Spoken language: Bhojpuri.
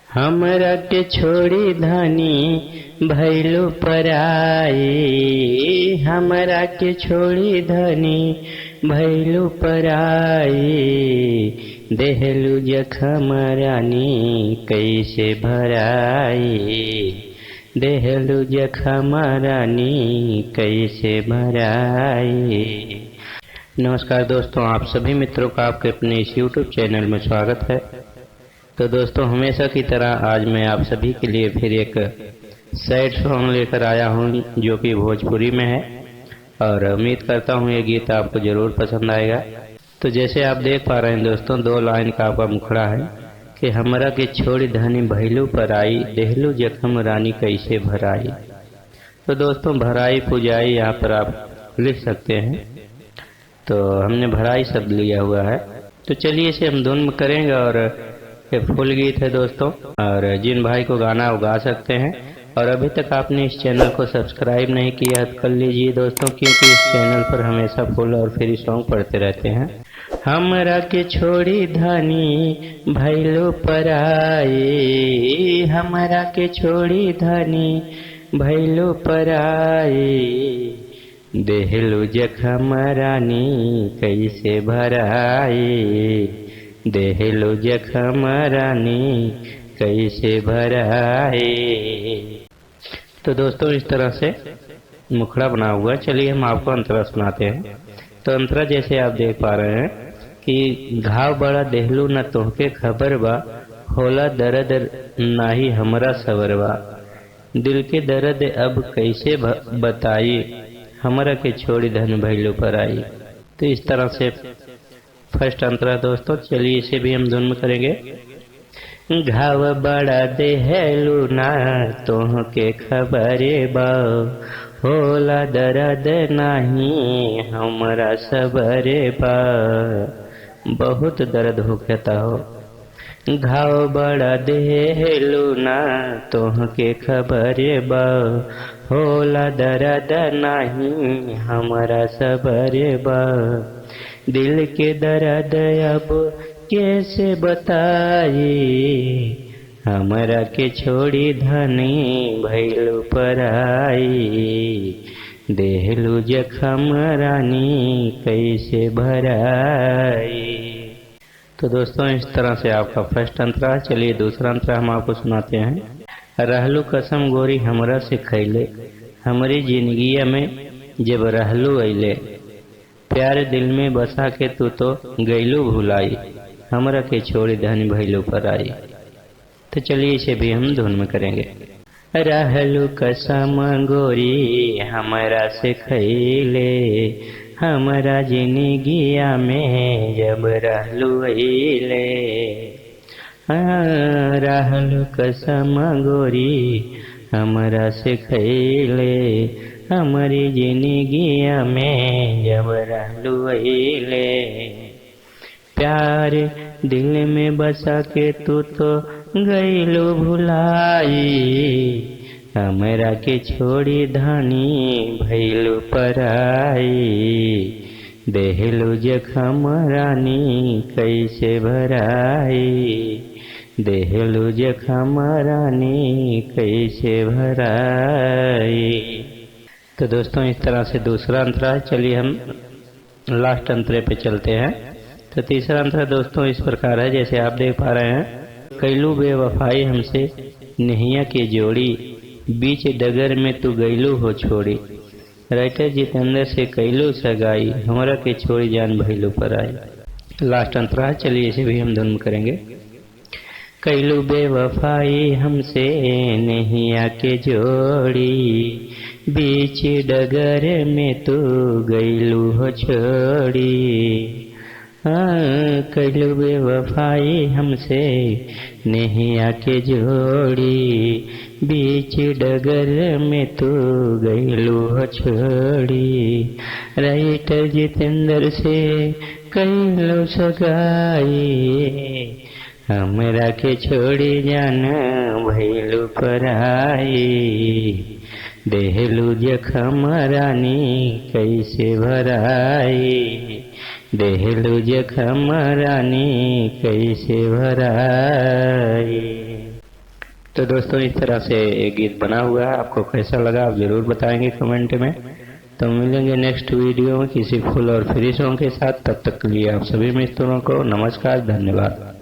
हमरा के छोड़ी धनी भैलू पराई, हमरा के छोड़ी धनी भैलू पराई। देहलू जखम रानी कैसे भराई, देहलू जखम रानी कैसे भराई। नमस्कार दोस्तों, आप सभी मित्रों का आपके अपने इस YouTube चैनल में स्वागत है। तो दोस्तों, हमेशा की तरह आज मैं आप सभी के लिए फिर एक सैड सॉन्ग लेकर आया हूँ जो कि भोजपुरी में है, और उम्मीद करता हूँ ये गीत आपको जरूर पसंद आएगा। तो जैसे आप देख पा रहे हैं दोस्तों, दो लाइन का आपका मुखड़ा है कि हमरा के छोड़ी धनी भैलू पर आई, देहलू जखम रानी कैसे भराई। तो दोस्तों, भराई पुजाई यहाँ पर आप लिख सकते हैं, तो हमने भराई शब्द लिया हुआ है। तो चलिए इसे हम धुन में करेंगे, और ये फुल गीत है दोस्तों, और जिन भाई को गाना वो गा सकते हैं। और अभी तक आपने इस चैनल को सब्सक्राइब नहीं किया तो कर लीजिए दोस्तों, क्योंकि इस चैनल पर हमेशा फुल और फ्री सॉन्ग पढ़ते रहते हैं। हमरा के छोड़ी धनी भैलू पराई, हमरा के छोड़ी धनी भैलू पराई। देहलू जखम रानी कैसे भराई, देहलू जखम रानी कैसे भराई। तो दोस्तों, इस तरह से मुखड़ा बना हुआ। चलिए हम आपको अंतरा सुनाते हैं। तो अंतरा जैसे आप देख पा रहे हैं कि घाव बड़ा देहलू न तोहके खबर बा, होला दर्द नाही हमरा सबर बा। दिल के दर्द अब कैसे बताई, हमरा के छोड़ी धन भैलू पर आई। तो इस तरह से फर्स्ट अंतरा दोस्तों, चलिए इसे भी हम धुन में करेंगे। घाव बड़ा देहलू ना तोह के खबरे बा, होला दर्द नहीं हमरा सबरे बा। बहुत दर्द होता हो। घाव बड़ा देहलू ना तोह के खबरे बा, होला दर्द नहीं हमरा सबरे बा। दिल के दर्द अब कैसे बताई, हमरा के छोड़ी धनी भैलू पराई। देहलू जखम रानी कैसे भराई। तो दोस्तों, इस तरह से आपका फर्स्ट अंतरा। चलिए दूसरा अंतरा हम आपको सुनाते हैं। रहलू कसम गोरी हमरा से खैले, हमारी जिंदगिया में जब रहलू अइले। प्यार दिल में बसा के तू तो गैलू भुलाई, हमरा के छोड़ी धनी भैलू पर आई। तो चलिए इसे भी हम धुन में करेंगे। रहलू कसम गोरी हमरा से खैले, हमरा जिंदगिया में जब रहलू अइले। रहलू कसम गोरी हमरा से खैले, हमारी जिंदगिया में जब रहलू अइले। प्यार दिल में बसा के तू तो गइलू भुलाई, हमरा के छोड़ी धनी भैलू पराई। देहलू जखम रानी कैसे भराई, देहलू जखम रानी कैसे भराई। तो दोस्तों, इस तरह से दूसरा अंतरा। चलिए हम लास्ट अंतरे पे चलते हैं। तो तीसरा अंतरा दोस्तों इस प्रकार है, जैसे आप देख पा रहे हैं। कैलू बेवफाई हमसे नहिया के जोड़ी, बीच डगर में तू गैलू हो छोड़ी। राइटर जितेंद्र से कैलू सगाई, हमरा के छोड़ी जान भैलू पर आई। लास्ट अंतरा। चलिए इसे भी हम धुन करेंगे। कैलू बेवफाई हमसे नहिया के जोड़ी, बीच डगर में तू गैलू हो छोड़ी। कैलू बेवफाई हमसे नहिया के जोड़ी, बीच डगर में तू गैलू हो छोड़ी। राइटर जितेंद्र से कैलू सगाई, हमरा के छोड़ी जान भैलू पर आई। देहलू जखम रानी कैसे भराई, देहलू जखम रानी कैसे भराई। तो दोस्तों इस तरह से एक गीत बना हुआ है, आपको कैसा लगा आप जरूर बताएंगे कमेंट में। तो मिलेंगे नेक्स्ट वीडियो में किसी फुल और फ्री सॉन्ग के साथ। तब तक के लिए आप सभी मित्रों को नमस्कार, धन्यवाद।